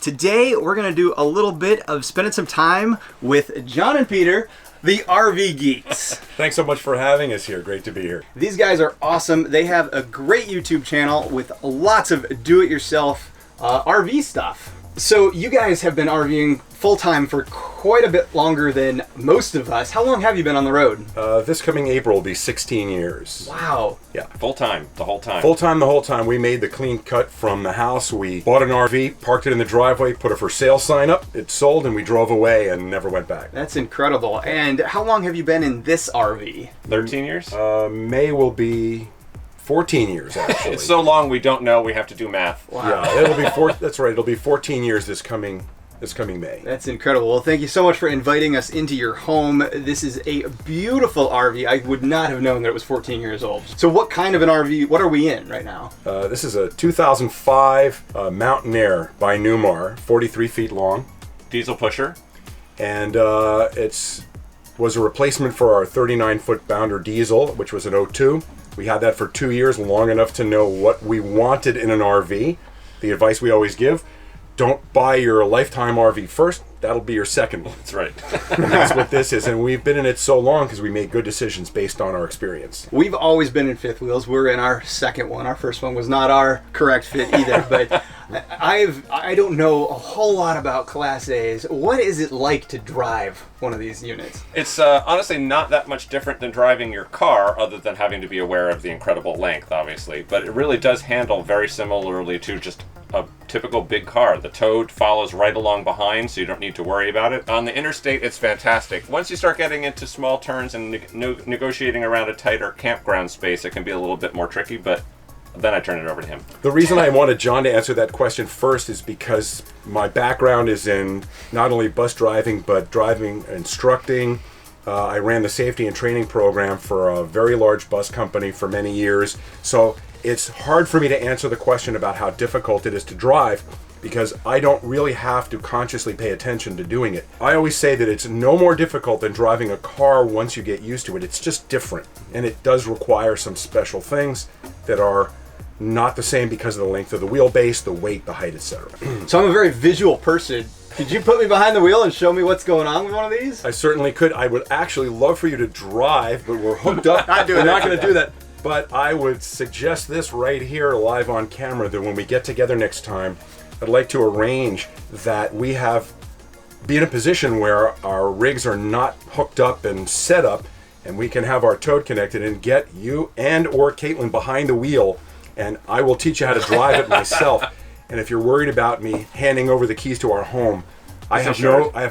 Today, we're going to do a little bit of spending some time with John and Peter, the RV Geeks. Thanks so much for having us here. Great to be here. These guys are awesome. They have a great YouTube channel with lots of do-it-yourself RV stuff. So you guys have been RVing full-time for quite a bit longer than most of us. How long have you been on the road? This coming April will be 16 years. Wow. Yeah. Full-time, the whole time. Full-time the whole time. We made the clean cut from the house. We bought an RV, parked it in the driveway, put a for sale sign up, it sold, and we drove away and never went back. That's incredible. And how long have you been in this RV? 13 years? May will be 14 years, actually. It's so long we don't know. We have to do math. Wow. Yeah, it'll be that's right. It'll be 14 years this coming May. That's incredible. Well, thank you so much for inviting us into your home. This is a beautiful RV. I would not have known that it was 14 years old. So what kind of an RV, what are we in right now? This is a 2005 Mountain Air by Newmar, 43 feet long. Diesel pusher. And it was a replacement for our 39-foot Bounder diesel, which was an 02. We had that for 2 years, long enough to know what we wanted in an RV. The advice we always give: don't buy your lifetime RV first. That'll be your second one. That's right. And that's what this is. And we've been in it so long because we made good decisions based on our experience. We've always been in fifth wheels. We're in our second one. Our first one was not our correct fit either. But I don't know a whole lot about Class A's. What is it like to drive one of these units? It's honestly not that much different than driving your car, other than having to be aware of the incredible length, obviously. But it really does handle very similarly to just a typical big car. The tow follows right along behind, so you don't need to worry about it. On the interstate, it's fantastic. Once you start getting into small turns and negotiating around a tighter campground space, it can be a little bit more tricky, but then I turn it over to him. The reason I wanted John to answer that question first is because my background is in not only bus driving, but driving instructing. I ran the safety and training program for a very large bus company for many years. So it's hard for me to answer the question about how difficult it is to drive because I don't really have to consciously pay attention to doing it. I always say that it's no more difficult than driving a car once you get used to it. It's just different, and it does require some special things that are not the same because of the length of the wheelbase, the weight, the height, etc. So I'm a very visual person. Could you put me behind the wheel and show me what's going on with one of these? I certainly could. I would actually love for you to drive, but we're hooked up. We're not going to do that. But I would suggest this right here live on camera, that when we get together next time, I'd like to arrange that we be in a position where our rigs are not hooked up and set up, and we can have our tow connected and get you and or Caitlin behind the wheel, and I will teach you how to drive it myself. And if you're worried about me handing over the keys to our home, I have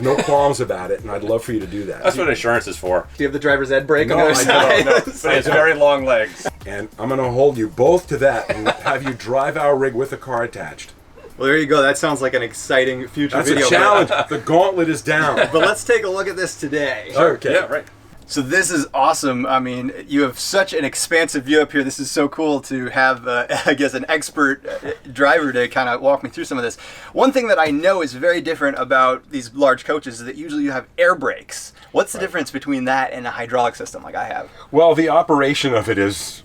no qualms about it, and I'd love for you to do that. That's what insurance is for. Do you have the driver's ed brake No, on the other side? No, but it's very long legs. And I'm going to hold you both to that and have you drive our rig with the car attached. Well, there you go. That sounds like an exciting future That's video. a challenge. The gauntlet is down. But let's take a look at this today. Okay. Yeah, right. So this is awesome. I mean, you have such an expansive view up here. This is so cool to have, I guess, an expert driver to kind of walk me through some of this. One thing that I know is very different about these large coaches is that usually you have air brakes. What's the difference between that and a hydraulic system like I have? Well, the operation of it is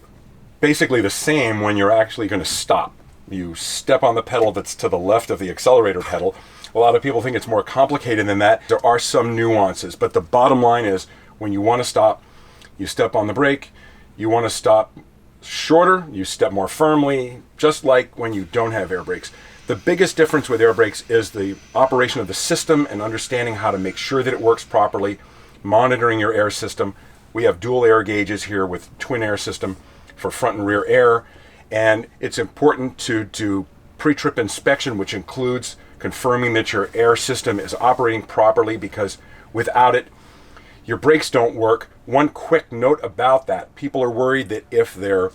basically the same when you're actually going to stop. You step on the pedal that's to the left of the accelerator pedal. A lot of people think it's more complicated than that. There are some nuances, but the bottom line is, when you want to stop, you step on the brake. You want to stop shorter, you step more firmly, just like when you don't have air brakes. The biggest difference with air brakes is the operation of the system and understanding how to make sure that it works properly, monitoring your air system. We have dual air gauges here with twin air system for front and rear air, and it's important to do pre-trip inspection, which includes confirming that your air system is operating properly, because without it, your brakes don't work. One quick note about that: people are worried that if their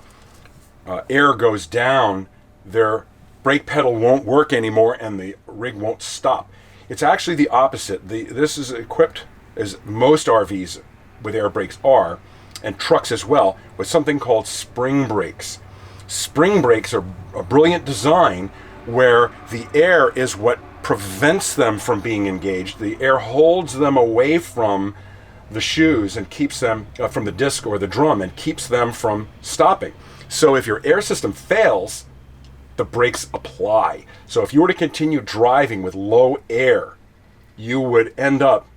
air goes down, their brake pedal won't work anymore and the rig won't stop. It's actually the opposite. This is equipped, as most RVs with air brakes are, and trucks as well, with something called spring brakes. Spring brakes are a brilliant design where the air is what prevents them from being engaged. The air holds them away from the shoes and keeps them from the disc or the drum and keeps them from stopping. So if your air system fails, the brakes apply. So if you were to continue driving with low air, you would end up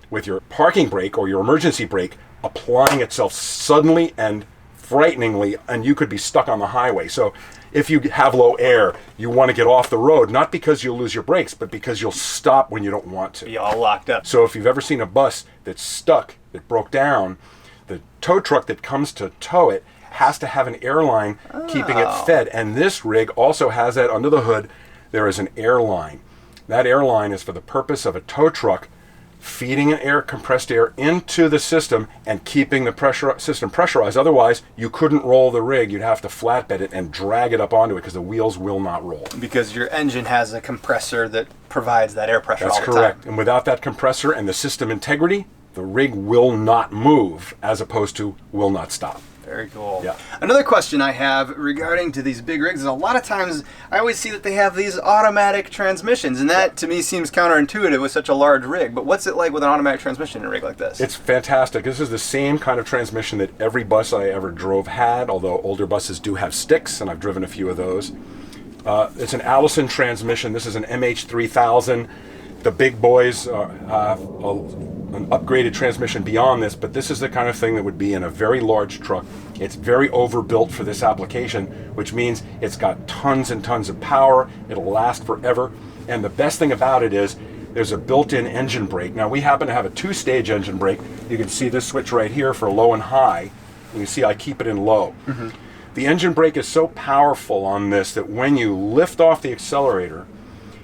with your parking brake or your emergency brake applying itself suddenly and frighteningly, and you could be stuck on the highway. So if you have low air, you want to get off the road, not because you'll lose your brakes, but because you'll stop when you don't want to. Be all locked up. So if you've ever seen a bus that's stuck, that broke down, the tow truck that comes to tow it has to have an airline keeping it fed. And this rig also has that under the hood. There is an airline. That airline is for the purpose of a tow truck feeding compressed air into the system and keeping the system pressurized. Otherwise, you couldn't roll the rig. You'd have to flatbed it and drag it up onto it because the wheels will not roll. Because your engine has a compressor that provides that air pressure all the time. That's correct. And without that compressor and the system integrity, the rig will not move as opposed to will not stop. Very cool. Yeah. Another question I have regarding to these big rigs is a lot of times I always see that they have these automatic transmissions, and that to me seems counterintuitive with such a large rig. But what's it like with an automatic transmission in a rig like this? It's fantastic. This is the same kind of transmission that every bus I ever drove had, although older buses do have sticks, and I've driven a few of those. It's an Allison transmission. This is an MH3000. The big boys have an upgraded transmission beyond this, but this is the kind of thing that would be in a very large truck. It's very overbuilt for this application, which means it's got tons and tons of power. It'll last forever. And the best thing about it is there's a built-in engine brake. Now, we happen to have a two-stage engine brake. You can see this switch right here for low and high. You can see I keep it in low. Mm-hmm. The engine brake is so powerful on this that when you lift off the accelerator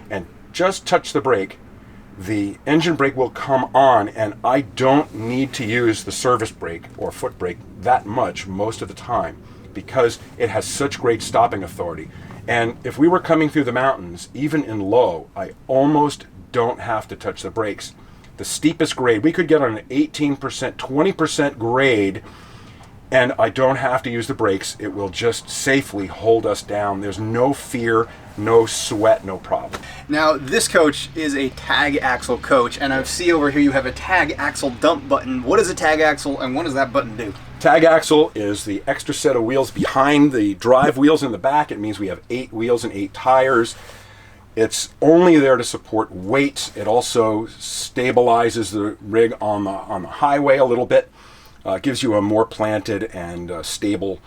and just touch the brake, the engine brake will come on, and I don't need to use the service brake or foot brake that much most of the time because it has such great stopping authority. And if we were coming through the mountains, even in low, I almost don't have to touch the brakes. The steepest grade, we could get on an 18%, 20% grade, and I don't have to use the brakes. It will just safely hold us down. There's no fear, no sweat, no problem. Now, this coach is a tag axle coach, and I see over here you have a tag axle dump button. What is a tag axle, and what does that button do? Tag axle is the extra set of wheels behind the drive wheels in the back. It means we have 8 wheels and 8 tires. It's only there to support weight. It also stabilizes the rig on the highway a little bit. Gives you a more planted and stable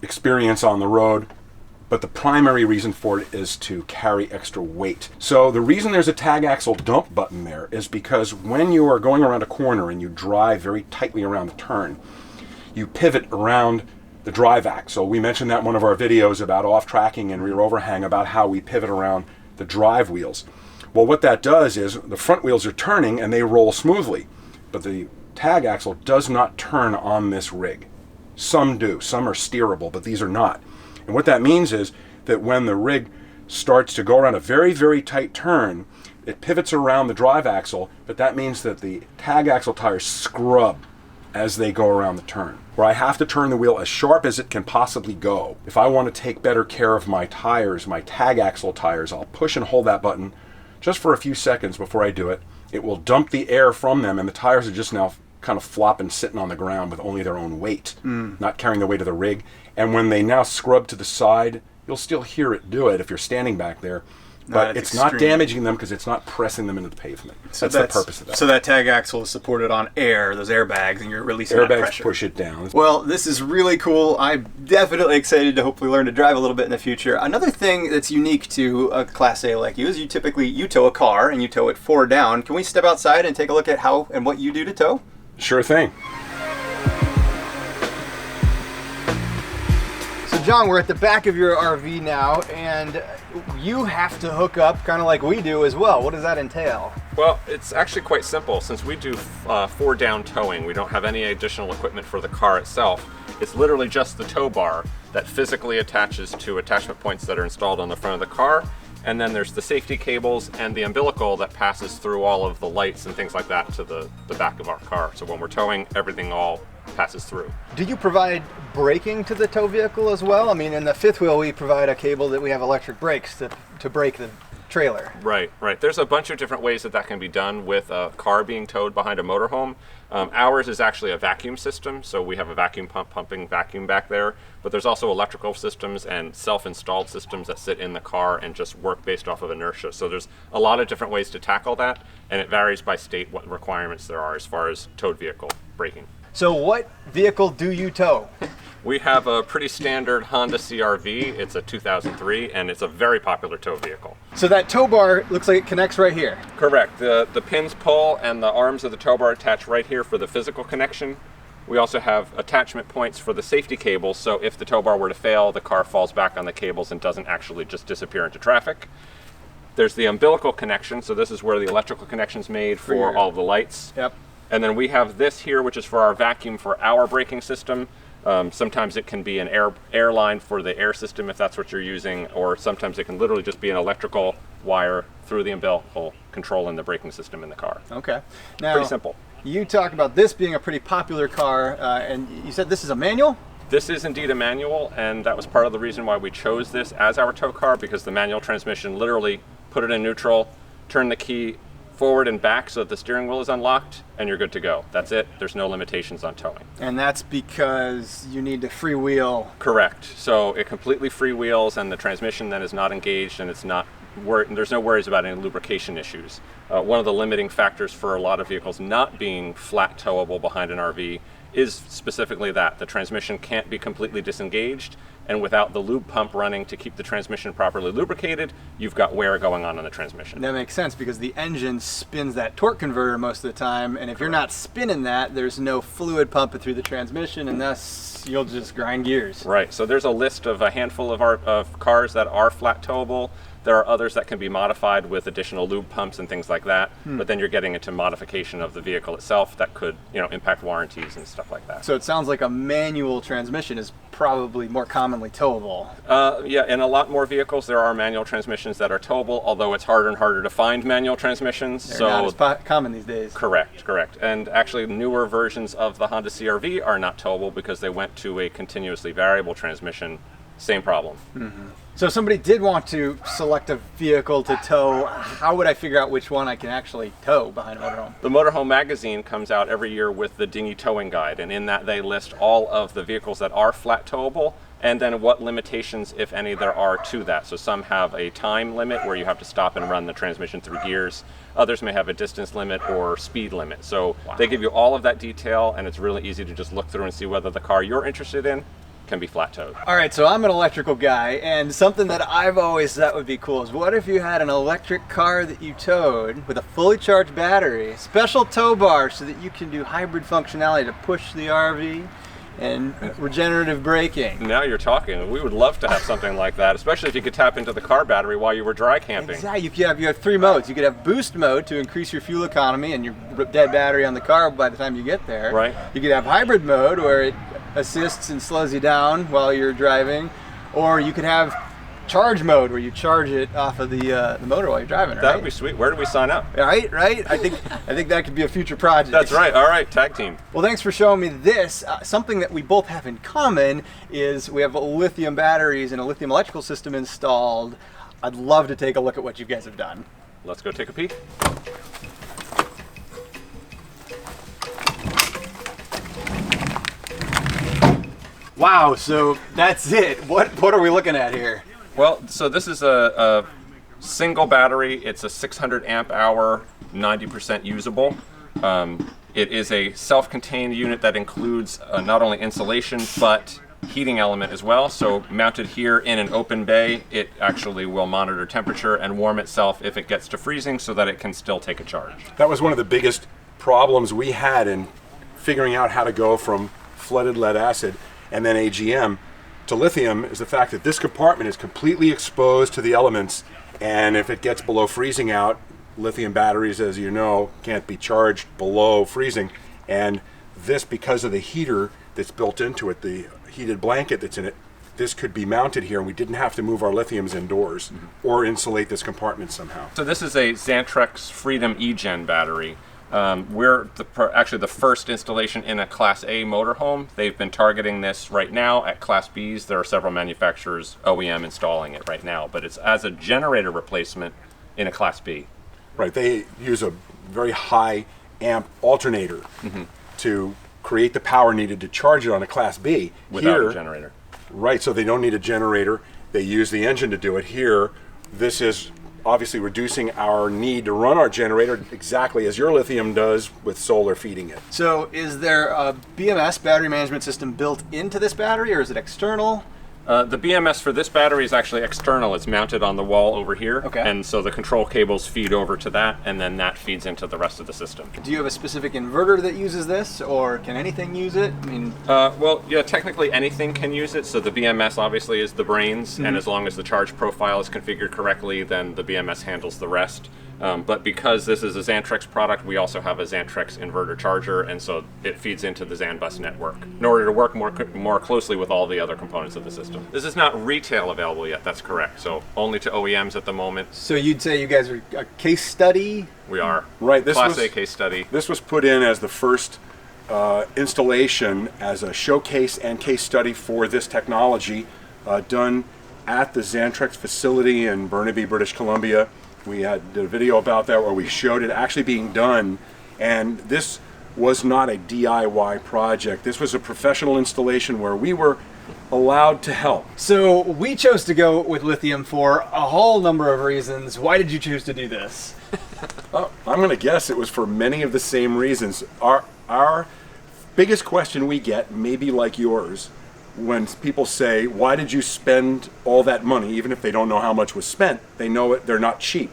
experience on the road. But the primary reason for it is to carry extra weight. So the reason there's a tag axle dump button there is because when you are going around a corner and you drive very tightly around the turn, you pivot around the drive axle. We mentioned that in one of our videos about off-tracking and rear overhang, about how we pivot around the drive wheels. Well, what that does is the front wheels are turning and they roll smoothly, but the tag axle does not turn on this rig. Some do. Some are steerable, but these are not. And what that means is that when the rig starts to go around a very, very tight turn, it pivots around the drive axle, but that means that the tag axle tires scrub as they go around the turn, where I have to turn the wheel as sharp as it can possibly go. If I want to take better care of my tires, my tag axle tires, I'll push and hold that button just for a few seconds before I do it. It will dump the air from them, and the tires are just now kind of flopping, sitting on the ground with only their own weight, not carrying the weight of the rig. And when they now scrub to the side, you'll still hear it do it if you're standing back there. But it's not damaging them because it's not pressing them into the pavement. So that's the purpose of that. So that tag axle is supported on air, those airbags, and you're releasing that pressure. Airbags push it down. Well, this is really cool. I'm definitely excited to hopefully learn to drive a little bit in the future. Another thing that's unique to a Class A like you is you tow a car and you tow it 4 down. Can we step outside and take a look at how and what you do to tow? Sure thing. So John, we're at the back of your RV now, and you have to hook up kind of like we do as well. What does that entail? Well, it's actually quite simple. Since we do 4 down towing, we don't have any additional equipment for the car itself. It's literally just the tow bar that physically attaches to attachment points that are installed on the front of the car. And then there's the safety cables and the umbilical that passes through all of the lights and things like that to the back of our car. So when we're towing, everything all passes through. Do you provide braking to the tow vehicle as well? I mean, in the fifth wheel, we provide a cable that we have electric brakes to brake trailer. Right, right. There's a bunch of different ways that that can be done with a car being towed behind a motorhome. Ours is actually a vacuum system, so we have a vacuum pump pumping vacuum back there, but there's also electrical systems and self-installed systems that sit in the car and just work based off of inertia. So there's a lot of different ways to tackle that, and it varies by state what requirements there are as far as towed vehicle braking. So what vehicle do you tow? We have a pretty standard Honda CR-V. It's a 2003, and it's a very popular tow vehicle. So that tow bar looks like it connects right here. Correct. The pins pull and the arms of the tow bar attach right here for the physical connection. We also have attachment points for the safety cables, so if the tow bar were to fail, the car falls back on the cables and doesn't actually just disappear into traffic. There's the umbilical connection, so this is where the electrical connection's made for all of the lights. Yep. And then we have this here, which is for our vacuum for our braking system. Sometimes it can be an air line for the air system if that's what you're using, or sometimes it can literally just be an electrical wire through the umbilical controlling the braking system in the car. Okay. Now, pretty simple. You talked about this being a pretty popular car, and you said this is a manual? This is indeed a manual, and that was part of the reason why we chose this as our tow car, because the manual transmission literally put it in neutral, turn the key forward and back so that the steering wheel is unlocked, and you're good to go. That's it. There's no limitations on towing. And that's because you need to freewheel. Correct. So it completely freewheels, and the transmission then is not engaged, and it's not there's no worries about any lubrication issues. One of the limiting factors for a lot of vehicles not being flat towable behind an RV is specifically that the transmission can't be completely disengaged, and without the lube pump running to keep the transmission properly lubricated, you've got wear going on the transmission. That makes sense because the engine spins that torque converter most of the time, and if you're not spinning that, there's no fluid pumping through the transmission, and thus you'll just grind gears. Right, so there's a list of a handful of cars that are flat towable. There are others that can be modified with additional lube pumps and things like that, but then you're getting into modification of the vehicle itself that could, impact warranties and stuff like that. So it sounds like a manual transmission is probably more commonly towable. Yeah, in a lot more vehicles there are manual transmissions that are towable, although it's harder and harder to find manual transmissions. They're not as common these days. Correct. And actually newer versions of the Honda CR-V are not towable because they went to a continuously variable transmission. Same problem. Mm-hmm. So if somebody did want to select a vehicle to tow, how would I figure out which one I can actually tow behind a motorhome? The Motorhome magazine comes out every year with the dinghy towing guide, and in that they list all of the vehicles that are flat towable and then what limitations, if any, there are to that. So some have a time limit where you have to stop and run the transmission through gears. Others may have a distance limit or speed limit. So they give you all of that detail, and it's really easy to just look through and see whether the car you're interested in can be flat towed. All right, so I'm an electrical guy, and something that I've always thought would be cool is what if you had an electric car that you towed with a fully charged battery, special tow bar so that you can do hybrid functionality to push the RV and regenerative braking. Now you're talking. We would love to have something like that, especially if you could tap into the car battery while you were dry camping. Exactly. You have three modes. You could have boost mode to increase your fuel economy and your dead battery on the car by the time you get there. Right. You could have hybrid mode where it assists and slows you down while you're driving, or you could have charge mode where you charge it off of the motor while you're driving. Right? That would be sweet. Where do we sign up? Right. I think that could be a future project. That's right. All right, tag team. Well, thanks for showing me this. Something that we both have in common is we have lithium batteries and a lithium electrical system installed. I'd love to take a look at what you guys have done. Let's go take a peek. Wow, so that's it. What are we looking at here? Well, so this is a single battery. It's a 600 amp hour, 90% usable. It is a self-contained unit that includes not only insulation but heating element as well. So mounted here in an open bay, it actually will monitor temperature and warm itself if it gets to freezing so that it can still take a charge. That was one of the biggest problems we had in figuring out how to go from flooded lead acid and then AGM to lithium, is the fact that this compartment is completely exposed to the elements, and if it gets below freezing out, lithium batteries, as you know, can't be charged below freezing, and this, because of the heater that's built into it, the heated blanket that's in it, this could be mounted here, and we didn't have to move our lithiums indoors or insulate this compartment somehow. So this is a Xantrex Freedom E-Gen battery. We're actually the first installation in a Class A motorhome. They've been targeting this right now at Class Bs. There are several manufacturers, OEM, installing it right now, but it's as a generator replacement in a Class B. Right, they use a very high amp alternator to create the power needed to charge it on a Class B. Without Here, a generator. right, so they don't need a generator. They use the engine to do it. Here, this is obviously reducing our need to run our generator exactly as your lithium does with solar feeding it. So is there a BMS, battery management system, built into this battery, or is it external? The BMS for this battery is actually external. It's mounted on the wall over here. Okay. And so the control cables feed over to that, and then that feeds into the rest of the system. Do you have a specific inverter that uses this, or can anything use it? I mean, Well, yeah, technically anything can use it. So the BMS obviously is the brains, and as long as the charge profile is configured correctly, then the BMS handles the rest. But because this is a Xantrex product, we also have a Xantrex inverter charger, and so it feeds into the Xanbus network in order to work more closely with all the other components of the system. This is not retail available yet, that's correct. So only to OEMs at the moment. so you'd say you guys are a case study? We are. Right, this Class was- A case study. This was put in as the first installation as a showcase and case study for this technology done at the Xantrex facility in Burnaby, British Columbia. We did a video about that where we showed it actually being done, and this was not a DIY project. This was a professional installation where we were allowed to help. So we chose to go with lithium for a whole number of reasons. Why did you choose to do this? I'm going to guess it was for many of the same reasons. Our biggest question we get, maybe like yours, when people say, why did you spend all that money, even if they don't know how much was spent, they know it, they're not cheap.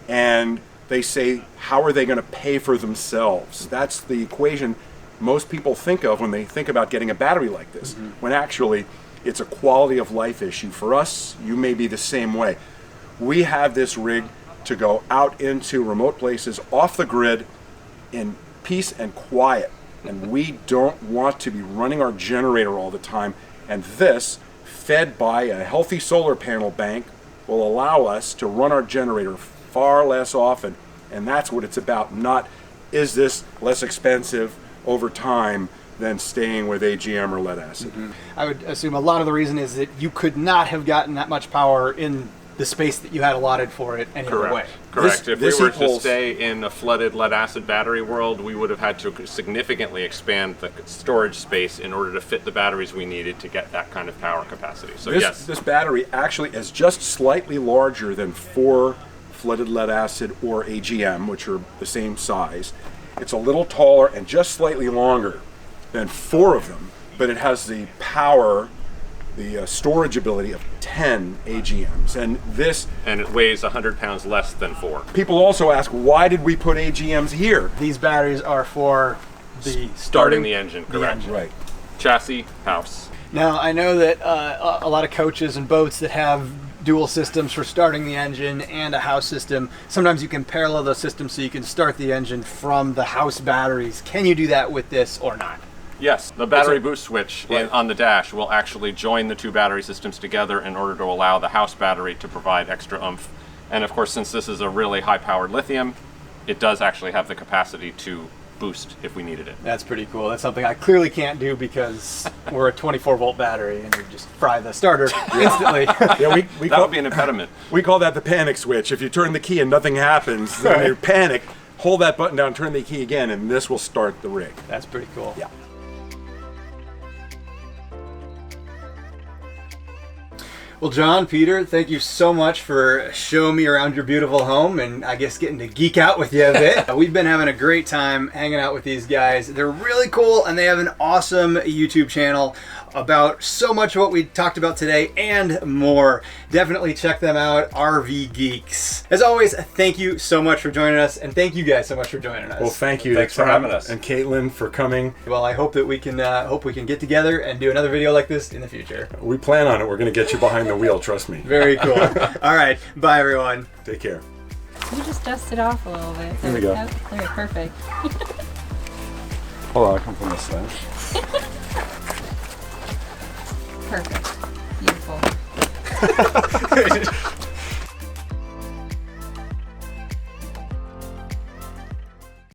And they say, how are they going to pay for themselves? That's the equation most people think of when they think about getting a battery like this, when actually it's a quality of life issue. For us, you may be the same way. We have this rig to go out into remote places, off the grid, in peace and quiet. And we don't want to be running our generator all the time. And this, fed by a healthy solar panel bank, will allow us to run our generator far less often. And that's what it's about. Not, is this less expensive over time than staying with AGM or lead acid. I would assume a lot of the reason is that you could not have gotten that much power in the space that you had allotted for it any other way. Correct. If we This were to equals- stay in a flooded lead acid battery world, we would have had to significantly expand the storage space in order to fit the batteries we needed to get that kind of power capacity. So yes, This battery actually is just slightly larger than 4 flooded lead acid or AGM, which are the same size. It's a little taller and just slightly longer than 4 of them, but it has the power, the storage ability of 10 AGMs. and it weighs 100 pounds less than 4. People also ask, why did we put AGMs here? These batteries are for the Starting the engine, correct. engine. Right. Chassis, house. Now, I know that a lot of coaches and boats that have dual systems for starting the engine and a house system, sometimes you can parallel those systems so you can start the engine from the house batteries. Can you do that with this or not? Yes, the battery boost switch Right. on the dash will actually join the 2 battery systems together in order to allow the house battery to provide extra oomph. And of course, since this is a really high-powered lithium, it does actually have the capacity to boost if we needed it. That's pretty cool. That's something I clearly can't do because we're a 24-volt battery and we just fry the starter instantly. Yeah, we That call, would be an impediment. we call that the panic switch. If you turn the key and nothing happens, then you panic, hold that button down, turn the key again, and this will start the rig. That's pretty cool. Yeah. Well, John, Peter, thank you so much for showing me around your beautiful home and I guess getting to geek out with you a bit. We've been having a great time hanging out with these guys. They're really cool and they have an awesome YouTube channel about so much of what we talked about today and more. Definitely check them out, RV Geeks. As always, thank you so much for joining us and thank you guys so much for joining us. Well, thank you. Thanks for Tom having us. And Caitlin for coming. Well, I hope that we can get together and do another video like this in the future. We plan on it. We're going to get you behind the wheel, trust me. Very cool. All right, bye everyone. Take care. You just dust it off a little bit. Here we go. There, perfect. Hold on, I'll come from this side. Perfect. Beautiful.